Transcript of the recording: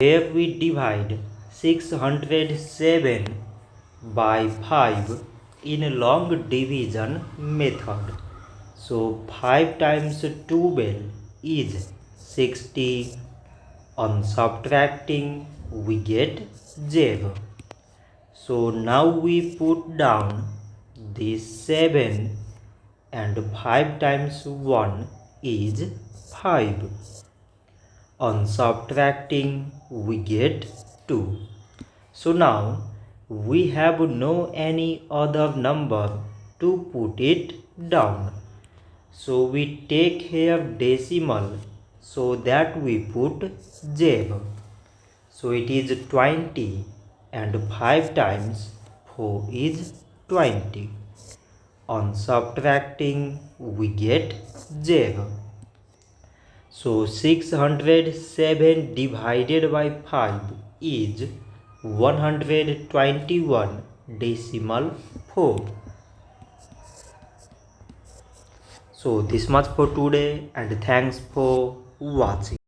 If we divide 607 by 5 in a long division method, so 5 times 12 is 60. On subtracting we get 0. So now we put down this 7 and 5 times 1 is 5. On subtracting we get 2. So now we have no any other number to put it down. So we take here decimal so that we put 0. So it is 20 and 5 times 4 is 20. On subtracting we get 0. So 607 divided by 5 is 121.4. So this much for today and thanks for watching.